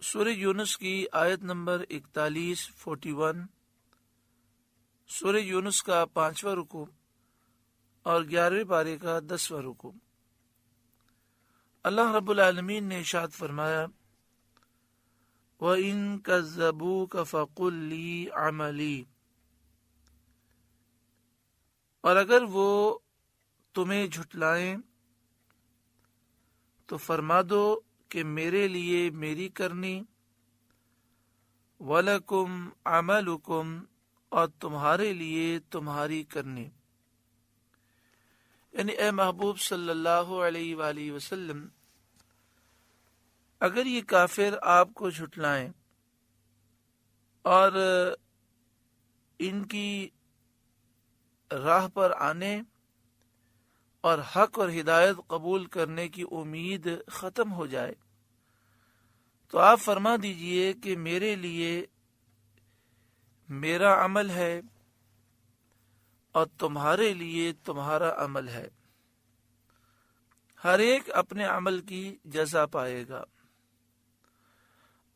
سورہ یونس کی آیت نمبر 41 سورہ یونس کا 5واں رکوع اور 11ویں پارے کا 10واں رکوع۔ اللہ رب العالمین نے ارشاد فرمایا، وَإِن كَذَّبُوكَ فَقُل لِّي عَمَلِي، اور اگر وہ تمہیں جھٹلائیں تو فرما دو کہ میرے لیے میری کرنی، وَلَكُمْ عَمَلُكُمْ، اور تمہارے لیے تمہاری کرنی۔ یعنی اے محبوب صلی اللہ علیہ وآلہ وسلم، اگر یہ کافر آپ کو جھٹلائیں اور ان کی راہ پر آنے اور حق اور ہدایت قبول کرنے کی امید ختم ہو جائے تو آپ فرما دیجئے کہ میرے لیے میرا عمل ہے اور تمہارے لیے تمہارا عمل ہے، ہر ایک اپنے عمل کی جزا پائے گا۔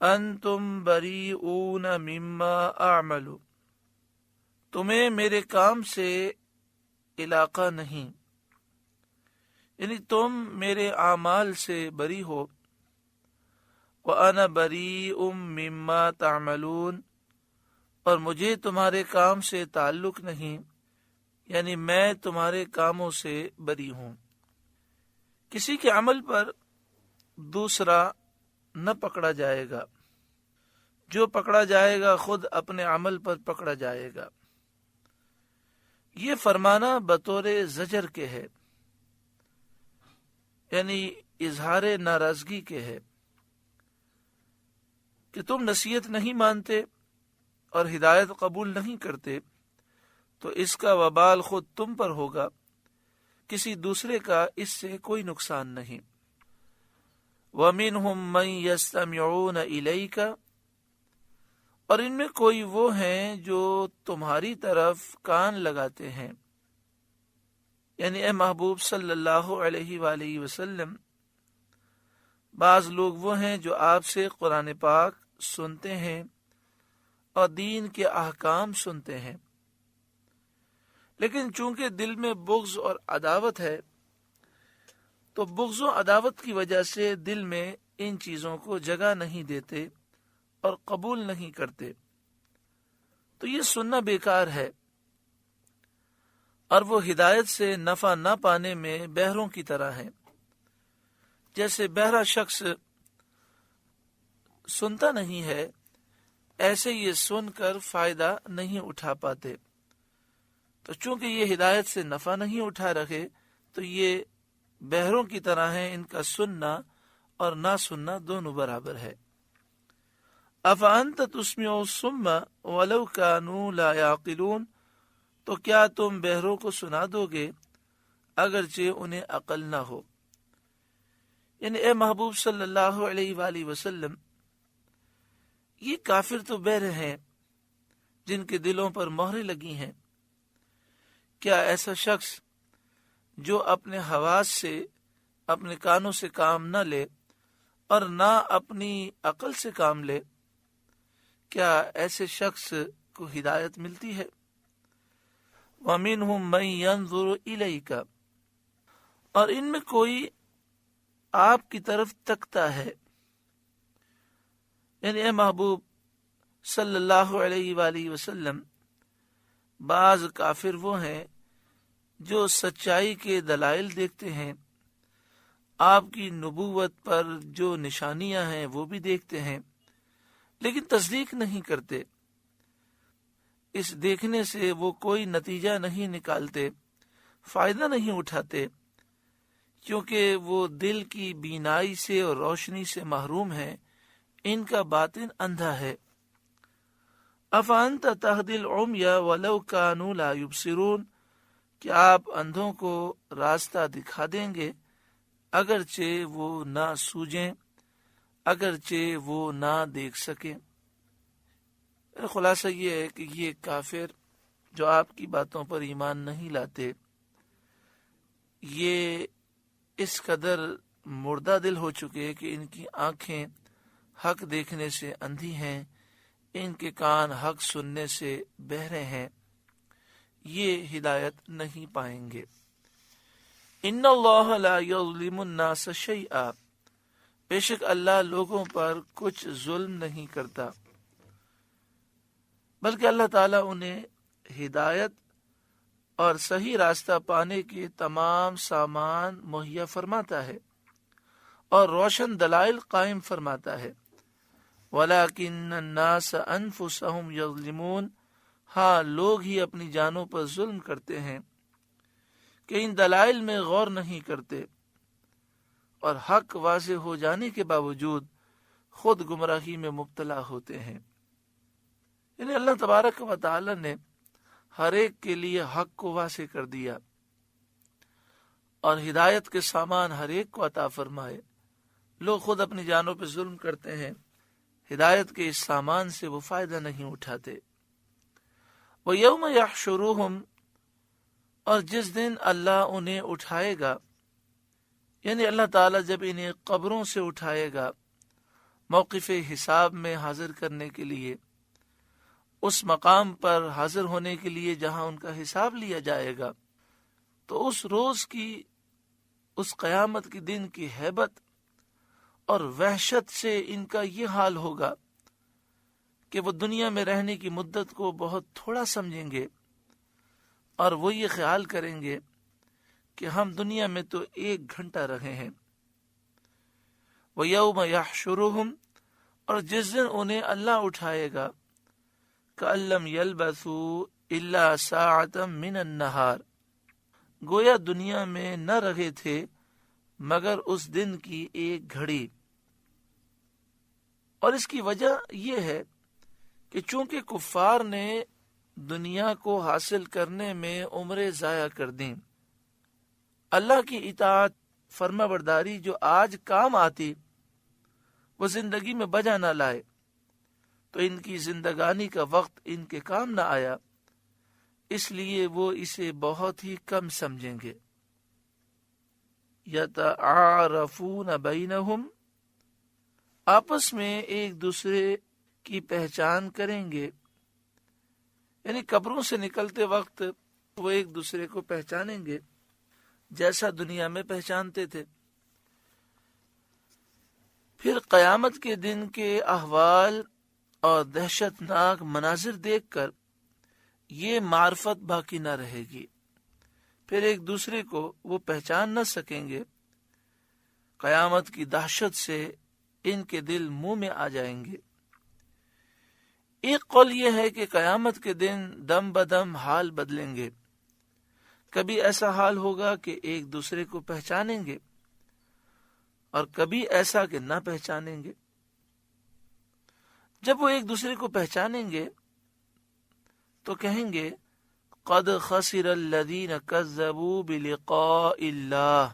انتم بریئون مما اعمل، تمہیں میرے کام سے علاقہ نہیں، یعنی تم میرے اعمال سے بری ہو۔ وَأَنَا بَرِيءٌ مِّمَّا تَعْمَلُونَ، اور مجھے تمہارے کام سے تعلق نہیں، یعنی میں تمہارے کاموں سے بری ہوں۔ کسی کے عمل پر دوسرا نہ پکڑا جائے گا، جو پکڑا جائے گا خود اپنے عمل پر پکڑا جائے گا۔ یہ فرمانا بطور زجر کے ہے، یعنی اظہار ناراضگی کے ہے کہ تم نصیحت نہیں مانتے اور ہدایت قبول نہیں کرتے تو اس کا وبال خود تم پر ہوگا، کسی دوسرے کا اس سے کوئی نقصان نہیں۔ وَمِنْهُمْ مَنْ يَسْتَمِعُونَ إِلَيْكَ، اور ان میں کوئی وہ ہیں جو تمہاری طرف کان لگاتے ہیں، یعنی اے محبوب صلی اللہ علیہ وآلہ وسلم، بعض لوگ وہ ہیں جو آپ سے قرآن پاک سنتے ہیں اور دین کے احکام سنتے ہیں، لیکن چونکہ دل میں بغض اور عداوت ہے تو بغض و عداوت کی وجہ سے دل میں ان چیزوں کو جگہ نہیں دیتے اور قبول نہیں کرتے، تو یہ سننا بیکار ہے، اور وہ ہدایت سے نفع نہ پانے میں بہروں کی طرح ہیں۔ جیسے بہرا شخص سنتا نہیں ہے، ایسے یہ سن کر فائدہ نہیں اٹھا پاتے، تو چونکہ یہ ہدایت سے نفع نہیں اٹھا رہے تو یہ بہروں کی طرح ہیں، ان کا سننا اور نہ سننا دونوں برابر ہے۔ افانت تسمع الصم ولو كانوا لا يعقلون، تو کیا تم بہروں کو سنا دو گے اگرچہ انہیں عقل نہ ہو؟ یعنی اے محبوب صلی اللہ علیہ وآلہ وسلم، یہ کافر تو بہرے ہیں جن کے دلوں پر مہریں لگی ہیں، کیا ایسا شخص جو اپنے حواس سے، اپنے کانوں سے کام نہ لے اور نہ اپنی عقل سے کام لے، کیا ایسے شخص کو ہدایت ملتی ہے؟ وَمِنْهُمْ مَنْ يَنْظُرُ إِلَيْكَ، اور ان میں کوئی آپ کی طرف تکتا ہے، یعنی اے محبوب صلی اللہ علیہ وآلہ وسلم، بعض کافر وہ ہیں جو سچائی کے دلائل دیکھتے ہیں، آپ کی نبوت پر جو نشانیاں ہیں وہ بھی دیکھتے ہیں، لیکن تصدیق نہیں کرتے۔ اس دیکھنے سے وہ کوئی نتیجہ نہیں نکالتے، فائدہ نہیں اٹھاتے، کیونکہ وہ دل کی بینائی سے اور روشنی سے محروم ہیں، ان کا باطن اندھا ہے۔ افانت تہدی العمی ولو کانوا لا یبصرون، کیا آپ اندھوں کو راستہ دکھا دیں گے اگرچہ وہ نہ سوجیں، اگرچہ وہ نہ دیکھ سکیں؟ خلاصہ یہ ہے کہ یہ کافر جو آپ کی باتوں پر ایمان نہیں لاتے، یہ اس قدر مردہ دل ہو چکے کہ ان کی آنکھیں حق دیکھنے سے اندھی ہیں، ان کے کان حق سننے سے بہرے ہیں، یہ ہدایت نہیں پائیں گے۔ ان اللہ لا یظلم الناس شیئا، بے شک اللہ لوگوں پر کچھ ظلم نہیں کرتا، بلکہ اللہ تعالیٰ انہیں ہدایت اور صحیح راستہ پانے کے تمام سامان مہیا فرماتا ہے اور روشن دلائل قائم فرماتا ہے۔ وَلَكِنَّ النَّاسَ أَنفُسَهُمْ يَظْلِمُونَ، ہاں لوگ ہی اپنی جانوں پر ظلم کرتے ہیں کہ ان دلائل میں غور نہیں کرتے اور حق واضح ہو جانے کے باوجود خود گمراہی میں مبتلا ہوتے ہیں۔ یعنی اللہ تبارک و تعالی نے ہر ایک کے لیے حق کو واضح کر دیا اور ہدایت کے سامان ہر ایک کو عطا فرمائے۔ لوگ خود اپنی جانوں پہ ظلم کرتے ہیں، ہدایت کے اس سامان سے وہ فائدہ نہیں اٹھاتے۔ وَيَوْمَ يَحْشُرُهُمْ، اور جس دن اللہ انہیں اٹھائے گا، یعنی اللہ تعالیٰ جب انہیں قبروں سے اٹھائے گا موقف حساب میں حاضر کرنے کے لیے، اس مقام پر حاضر ہونے کے لیے جہاں ان کا حساب لیا جائے گا، تو اس روز کی، اس قیامت کے دن کی ہیبت اور وحشت سے ان کا یہ حال ہوگا کہ وہ دنیا میں رہنے کی مدت کو بہت تھوڑا سمجھیں گے اور وہ یہ خیال کریں گے کہ ہم دنیا میں تو 1 گھنٹہ رہے ہیں۔ وَيَوْمَ يَحْشُرُهُمْ، اور جس دن انہیں اللہ اٹھائے گا، كَأَن لَّمْ يَلْبَثُوا إِلَّا سَاعَةً مِّنَ النَّهَارِ، گویا دنیا میں نہ رہے تھے مگر اس دن کی 1 گھڑی۔ اور اس کی وجہ یہ ہے کہ چونکہ کفار نے دنیا کو حاصل کرنے میں عمریں ضائع کر دیں، اللہ کی اطاعت فرما برداری جو آج کام آتی وہ زندگی میں بجا نہ لائے، تو ان کی زندگانی کا وقت ان کے کام نہ آیا، اس لیے وہ اسے بہت ہی کم سمجھیں گے۔ یتعارفون بینہم، آپس میں ایک دوسرے کی پہچان کریں گے، یعنی قبروں سے نکلتے وقت وہ ایک دوسرے کو پہچانیں گے جیسا دنیا میں پہچانتے تھے۔ پھر قیامت کے دن کے احوال اور دہشت ناک مناظر دیکھ کر یہ معرفت باقی نہ رہے گی، پھر ایک دوسرے کو وہ پہچان نہ سکیں گے۔ قیامت کی دہشت سے ان کے دل منہ میں آ جائیں گے۔ ایک قول یہ ہے کہ قیامت کے دن دم بدم حال بدلیں گے، کبھی ایسا حال ہوگا کہ ایک دوسرے کو پہچانیں گے اور کبھی ایسا کہ نہ پہچانیں گے۔ جب وہ ایک دوسرے کو پہچانیں گے تو کہیں گے قد خسر الذین کذبوا بلقاء اللہ،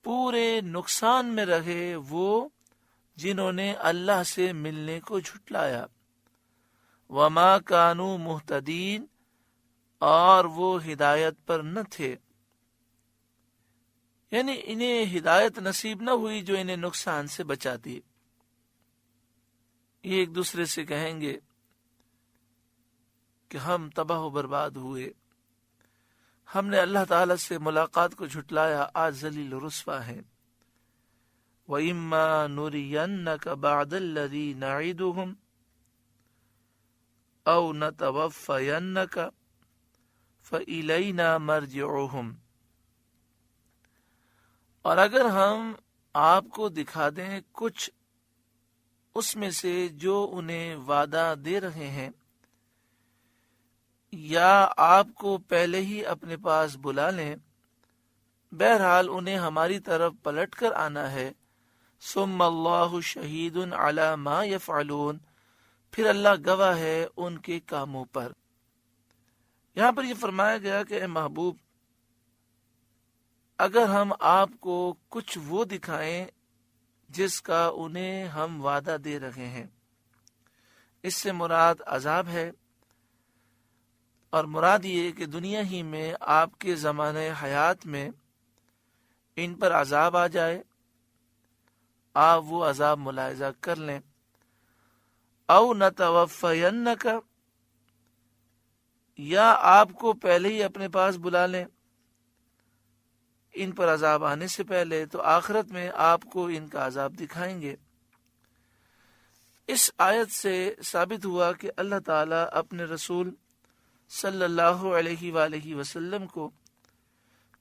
پورے نقصان میں رہے وہ جنہوں نے اللہ سے ملنے کو جھٹلایا، وما کانوا مہتدین، اور وہ ہدایت پر نہ تھے، یعنی انہیں ہدایت نصیب نہ ہوئی جو انہیں نقصان سے بچاتی۔ یہ ایک دوسرے سے کہیں گے کہ ہم تباہ و برباد ہوئے، ہم نے اللہ تعالی سے ملاقات کو جھٹلایا، آج ذلیل و رسوا ہیں۔ وَإِمَّا نُرِيَنَّكَ بَعْدَ الَّذِي نَعِدُهُمْ أَوْ نَتَوَفَّيَنَّكَ فَإِلَيْنَا مَرْجِعُهُمْ، اور اگر ہم آپ کو دکھا دیں کچھ اس میں سے جو انہیں وعدہ دے رہے ہیں، یا آپ کو پہلے ہی اپنے پاس بلا لیں، بہرحال انہیں ہماری طرف پلٹ کر آنا ہے۔ ثم اللہ شہید علی ما یفعلون، پھر اللہ گواہ ہے ان کے کاموں پر۔ یہاں پر یہ فرمایا گیا کہ اے محبوب، اگر ہم آپ کو کچھ وہ دکھائیں جس کا انہیں ہم وعدہ دے رہے ہیں، اس سے مراد عذاب ہے، اور مراد یہ کہ دنیا ہی میں آپ کے زمانے حیات میں ان پر عذاب آ جائے، آپ وہ عذاب ملاحظہ کر لیں، او نتوفینک، یا آپ کو پہلے ہی اپنے پاس بلا لیں ان پر عذاب آنے سے پہلے، تو آخرت میں آپ کو ان کا عذاب دکھائیں گے۔ اس آیت سے ثابت ہوا کہ اللہ تعالیٰ اپنے رسول صلی اللہ علیہ وآلہ وسلم کو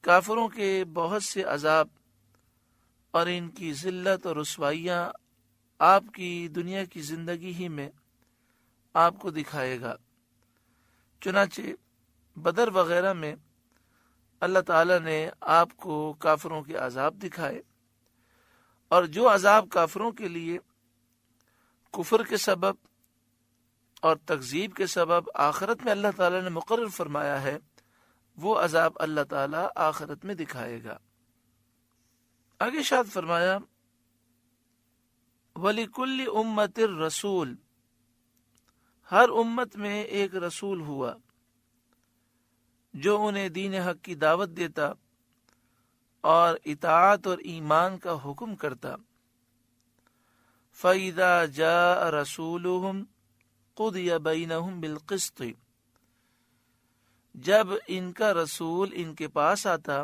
کافروں کے بہت سے عذاب اور ان کی ذلت اور رسوائیاں آپ کی دنیا کی زندگی ہی میں آپ کو دکھائے گا۔ چنانچہ بدر وغیرہ میں اللہ تعالیٰ نے آپ کو کافروں کے عذاب دکھائے، اور جو عذاب کافروں کے لیے کفر کے سبب اور تکذیب کے سبب آخرت میں اللہ تعالیٰ نے مقرر فرمایا ہے، وہ عذاب اللہ تعالیٰ آخرت میں دکھائے گا۔ آگے ارشاد فرمایا وَلِكُلِّ أُمَّةٍ الرَّسُولُ، ہر امت میں ایک رسول ہوا جو انہیں دین حق کی دعوت دیتا اور اطاعت اور ایمان کا حکم کرتا۔ فَإِذَا جَاءَ رَسُولُهُمْ قُضِيَ بَيْنَهُمْ بِالْقِسْطِ، جب ان کا رسول ان کے پاس آتا،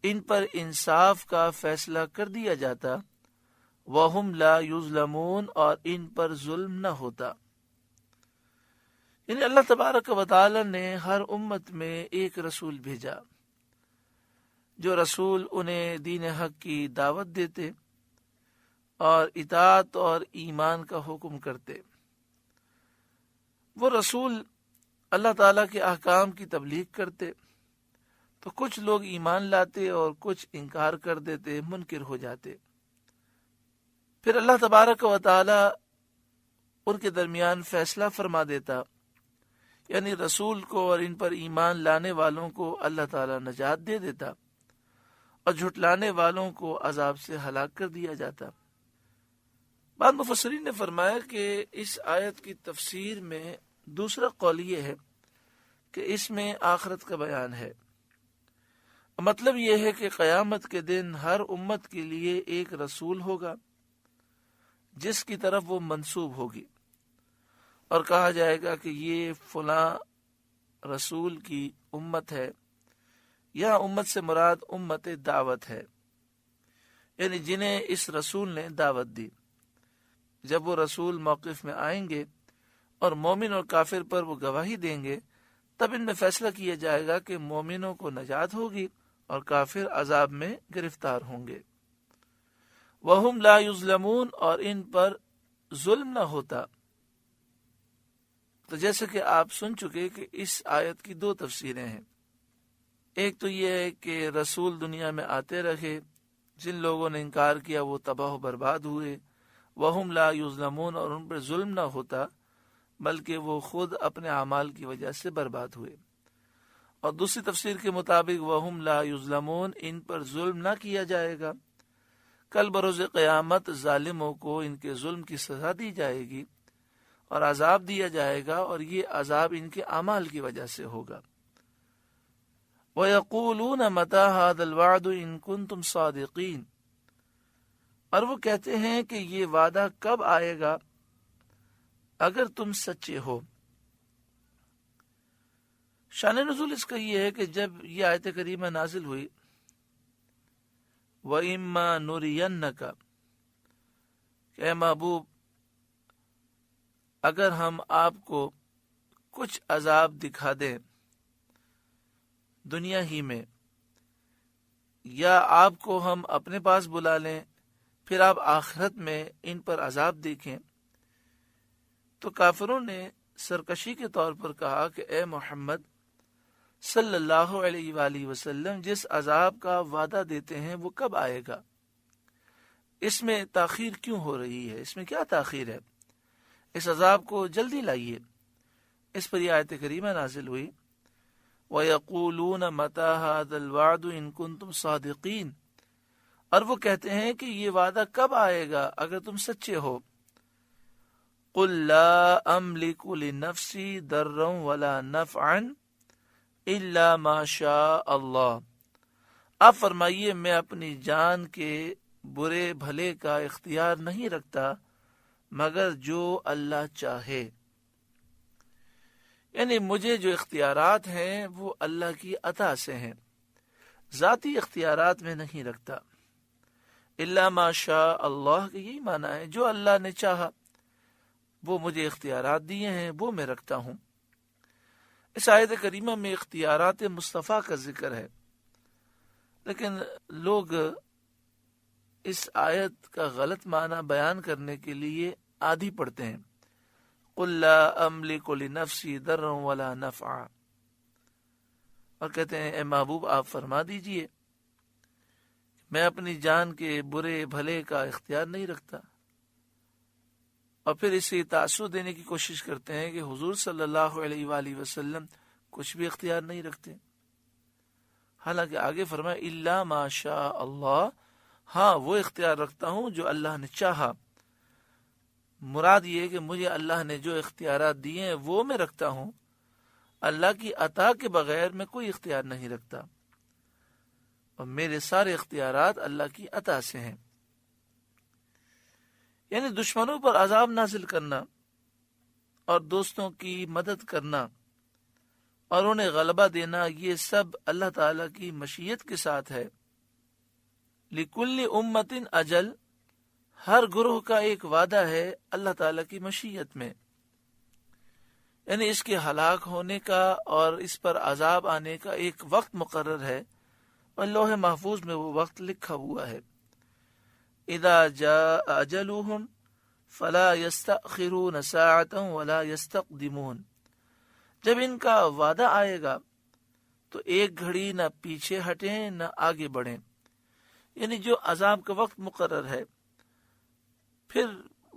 ان پر انصاف کا فیصلہ کر دیا جاتا، وَهُمْ لَا يُظْلَمُونَ، اور ان پر ظلم نہ ہوتا۔ یعنی اللہ تبارک و تعالی نے ہر امت میں ایک رسول بھیجا، جو رسول انہیں دین حق کی دعوت دیتے اور اطاعت اور ایمان کا حکم کرتے۔ وہ رسول اللہ تعالیٰ کے احکام کی تبلیغ کرتے، تو کچھ لوگ ایمان لاتے اور کچھ انکار کر دیتے، منکر ہو جاتے۔ پھر اللہ تبارک و تعالی ان کے درمیان فیصلہ فرما دیتا، یعنی رسول کو اور ان پر ایمان لانے والوں کو اللہ تعالیٰ نجات دے دیتا اور جھٹلانے والوں کو عذاب سے ہلاک کر دیا جاتا۔ بعض مفسرین نے فرمایا کہ اس آیت کی تفسیر میں دوسرا قول یہ ہے کہ اس میں آخرت کا بیان ہے۔ مطلب یہ ہے کہ قیامت کے دن ہر امت کے لیے ایک رسول ہوگا جس کی طرف وہ منسوب ہوگی، اور کہا جائے گا کہ یہ فلاں رسول کی امت ہے۔ یہاں امت سے مراد امت دعوت ہے، یعنی جنہیں اس رسول نے دعوت دی۔ جب وہ رسول موقف میں آئیں گے اور مومن اور کافر پر وہ گواہی دیں گے، تب ان میں فیصلہ کیا جائے گا کہ مومنوں کو نجات ہوگی اور کافر عذاب میں گرفتار ہوں گے۔ وَهُمْ لَا يُظْلَمُونَ، اور ان پر ظلم نہ ہوتا۔ تو جیسے کہ آپ سن چکے کہ اس آیت کی دو تفسیریں ہیں۔ ایک تو یہ ہے کہ رسول دنیا میں آتے رہے، جن لوگوں نے انکار کیا وہ تباہ و برباد ہوئے، وَهُمْ لَا يُظْلَمُونَ، اور ان پر ظلم نہ ہوتا بلکہ وہ خود اپنے اعمال کی وجہ سے برباد ہوئے۔ اور دوسری تفسیر کے مطابق وَهُمْ لَا يُظْلَمُونَ، ان پر ظلم نہ کیا جائے گا، کل بروز قیامت ظالموں کو ان کے ظلم کی سزا دی جائے گی اور عذاب دیا جائے گا، اور یہ عذاب ان کے اعمال کی وجہ سے ہوگا۔ وَيَقُولُونَ مَتَى هَذَا الْوَعْدُ إِن كُنتُمْ صَادِقِينَ، اور وہ کہتے ہیں کہ یہ وعدہ کب آئے گا اگر تم سچے ہو۔ شان نزول اس کا یہ ہے کہ جب یہ آیت کریمہ نازل ہوئی، وَإِمَّا نُرِيَنَّكَ، کہ اے محبوب اگر ہم آپ کو کچھ عذاب دکھا دیں دنیا ہی میں، یا آپ کو ہم اپنے پاس بلا لیں پھر آپ آخرت میں ان پر عذاب دیکھیں، تو کافروں نے سرکشی کے طور پر کہا کہ اے محمد صلی اللہ علیہ وآلہ وسلم، جس عذاب کا وعدہ دیتے ہیں وہ کب آئے گا؟ اس میں تاخیر کیوں ہو رہی ہے؟ اس میں کیا تاخیر ہے؟ اس عذاب کو جلدی لائیے۔ اس پر یہ آیت کریمہ نازل ہوئی، وَيَقُولُونَ مَتَى هَذَا الْوَعْدُ إِن كُنتُمْ صَادِقِينَ، اور وہ کہتے ہیں کہ یہ وعدہ کب آئے گا اگر تم سچے ہو۔ قل لا املک لنفسی ضرا ولا نفعا الا ما شاء اللہ، آپ فرمائیے میں اپنی جان کے برے بھلے کا اختیار نہیں رکھتا مگر جو اللہ چاہے، یعنی مجھے جو اختیارات ہیں وہ اللہ کی عطا سے ہیں، ذاتی اختیارات میں نہیں رکھتا۔ الا ما شاء اللہ کا یہی معنی ہے جو اللہ نے چاہا، وہ مجھے اختیارات دیے ہیں وہ میں رکھتا ہوں۔ اس آیت کریمہ میں اختیارات مصطفیٰ کا ذکر ہے، لیکن لوگ اس آیت کا غلط معنی بیان کرنے کے لیے آدھی پڑھتے ہیں، قل لا املک لنفسی ضرا ولا نفعا، اور کہتے ہیں اے محبوب آپ فرما دیجئے میں اپنی جان کے برے بھلے کا اختیار نہیں رکھتا، اور پھر اسے تاثر دینے کی کوشش کرتے ہیں کہ حضور صلی اللہ علیہ وآلہ وسلم کچھ بھی اختیار نہیں رکھتے، حالانکہ آگے فرمایا الا ما شاء اللہ، ہاں وہ اختیار رکھتا ہوں جو اللہ نے چاہا، مراد یہ کہ مجھے اللہ نے جو اختیارات دیے ہیں وہ میں رکھتا ہوں، اللہ کی عطا کے بغیر میں کوئی اختیار نہیں رکھتا، اور میرے سارے اختیارات اللہ کی عطا سے ہیں۔ یعنی دشمنوں پر عذاب نازل کرنا اور دوستوں کی مدد کرنا اور انہیں غلبہ دینا، یہ سب اللہ تعالی کی مشیت کے ساتھ ہے۔ لکل امت اجل، ہر گروہ کا ایک وعدہ ہے اللہ تعالی کی مشیت میں، یعنی اس کے ہلاک ہونے کا اور اس پر عذاب آنے کا ایک وقت مقرر ہے، اور لوح محفوظ میں وہ وقت لکھا ہوا ہے۔ اذا جاء اجلهم فلا يستأخرون ساعة ولا يستقدمون، جب ان کا وعدہ آئے گا تو ایک گھڑی نہ پیچھے ہٹیں نہ آگے بڑھیں، یعنی جو عذاب کا وقت مقرر ہے، پھر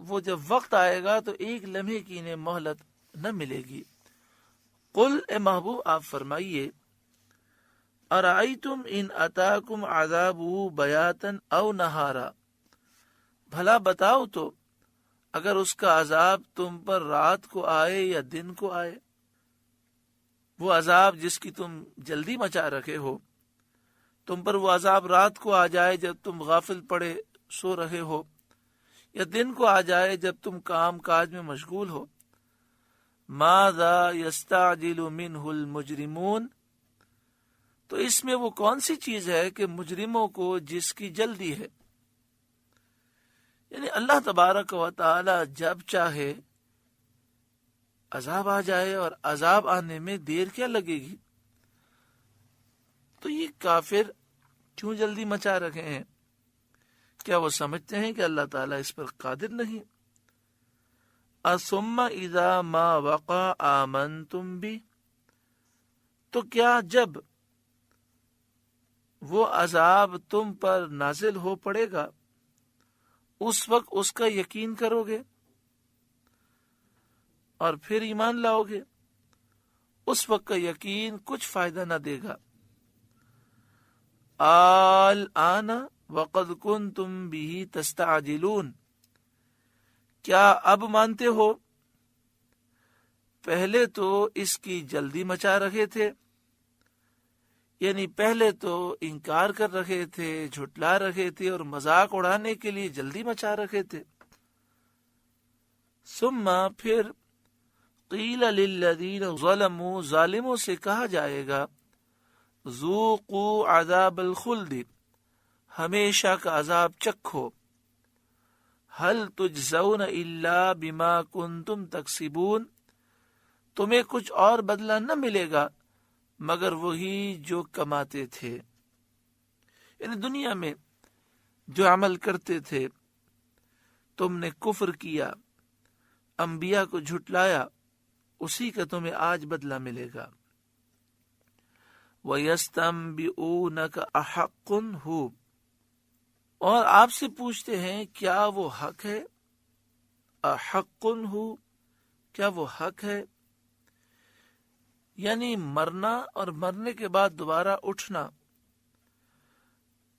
وہ جب وقت آئے گا تو ایک لمحے کی انہیں مہلت نہ ملے گی۔ قل، اے محبوب آپ فرمائیے، ارائیتم ان اتاکم عذابہ بیاتا او نہارا، بھلا بتاؤ تو اگر اس کا عذاب تم پر رات کو آئے یا دن کو آئے، وہ عذاب جس کی تم جلدی مچا رکھے ہو، تم پر وہ عذاب رات کو آ جائے جب تم غافل پڑے سو رہے ہو، یا دن کو آ جائے جب تم کام کاج میں مشغول ہو۔ ماذا یستعجل منہ المجرمون، تو اس میں وہ کون سی چیز ہے کہ مجرموں کو جس کی جلدی ہے، یعنی اللہ تبارک و تعالی جب چاہے عذاب آ جائے، اور عذاب آنے میں دیر کیا لگے گی؟ تو یہ کافر کیوں جلدی مچا رکھے ہیں؟ کیا وہ سمجھتے ہیں کہ اللہ تعالیٰ اس پر قادر نہیں؟ اثم اذا ما وقع آمنتم بھی، تو کیا جب وہ عذاب تم پر نازل ہو پڑے گا اس وقت اس کا یقین کرو گے اور پھر ایمان لاؤ گے؟ اس وقت کا یقین کچھ فائدہ نہ دے گا۔ الآن وقد کنتم به تستعجلون، کیا اب مانتے ہو؟ پہلے تو اس کی جلدی مچا رکھے تھے، یعنی پہلے تو انکار کر رکھے تھے، جھٹلا رکھے تھے اور مذاق اڑانے کے لیے جلدی مچا رکھے تھے۔ ثم پھر قیل للذین ظلموا، ظالموں سے کہا جائے گا، ذوقوا عذاب الخلد، ہمیشہ کا عذاب چکھو، هل تجزون الا بما کنتم تکسبون، تمہیں کچھ اور بدلہ نہ ملے گا مگر وہی جو کماتے تھے، یعنی دنیا میں جو عمل کرتے تھے، تم نے کفر کیا، انبیاء کو جھٹلایا، اسی کا تمہیں آج بدلہ ملے گا۔ وَيَسْتَنْبِئُونَكَ أَحَقٌّ هُوَ، اور آپ سے پوچھتے ہیں کیا وہ حق ہے؟ احق ہو، کیا وہ حق ہے؟ یعنی مرنا اور مرنے کے بعد دوبارہ اٹھنا،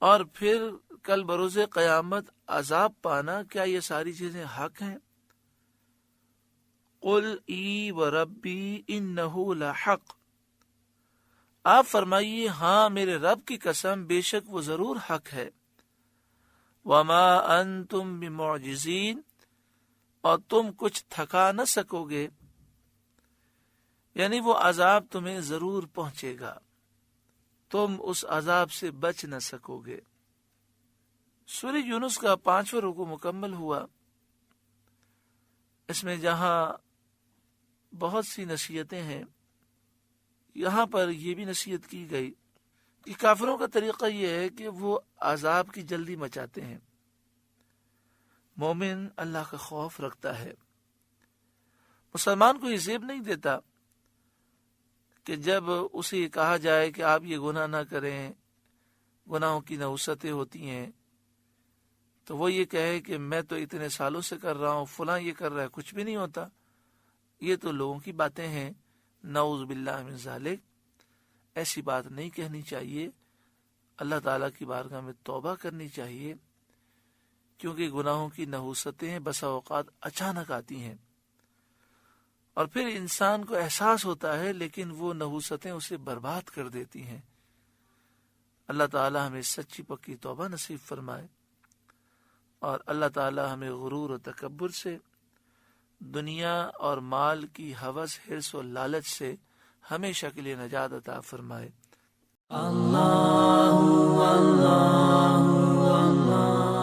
اور پھر کل بروز قیامت عذاب پانا، کیا یہ ساری چیزیں حق ہیں؟ قل ای و ربی انہ لحق، آپ فرمائیے ہاں میرے رب کی قسم بے شک وہ ضرور حق ہے، وما انتم بمعجزین، اور تم کچھ تھکا نہ سکو گے، یعنی وہ عذاب تمہیں ضرور پہنچے گا، تم اس عذاب سے بچ نہ سکو گے۔ سورہ یونس کا 5واں رکوع مکمل ہوا۔ اس میں جہاں بہت سی نصیحتیں ہیں، یہاں پر یہ بھی نصیحت کی گئی کہ کافروں کا طریقہ یہ ہے کہ وہ عذاب کی جلدی مچاتے ہیں۔ مومن اللہ کا خوف رکھتا ہے، مسلمان کو یہ زیب نہیں دیتا کہ جب اسے کہا جائے کہ آپ یہ گناہ نہ کریں، گناہوں کی نحوستیں ہوتی ہیں، تو وہ یہ کہے کہ میں تو اتنے سالوں سے کر رہا ہوں، فلاں یہ کر رہا ہے، کچھ بھی نہیں ہوتا۔ یہ تو لوگوں کی باتیں ہیں، نعوذ باللہ من ذالک۔ ایسی بات نہیں کہنی چاہیے، اللہ تعالیٰ کی بارگاہ میں توبہ کرنی چاہیے، کیونکہ گناہوں کی نحوستیں بسا اوقات اچانک آتی ہیں، اور پھر انسان کو احساس ہوتا ہے لیکن وہ نحوستیں اسے برباد کر دیتی ہیں۔ اللہ تعالیٰ ہمیں سچی پکی توبہ نصیب فرمائے، اور اللہ تعالیٰ ہمیں غرور و تکبر سے، دنیا اور مال کی ہوس، حرص و لالچ سے ہمیشہ کے لیے نجات عطا فرمائے۔ اللہ اللہ اللہ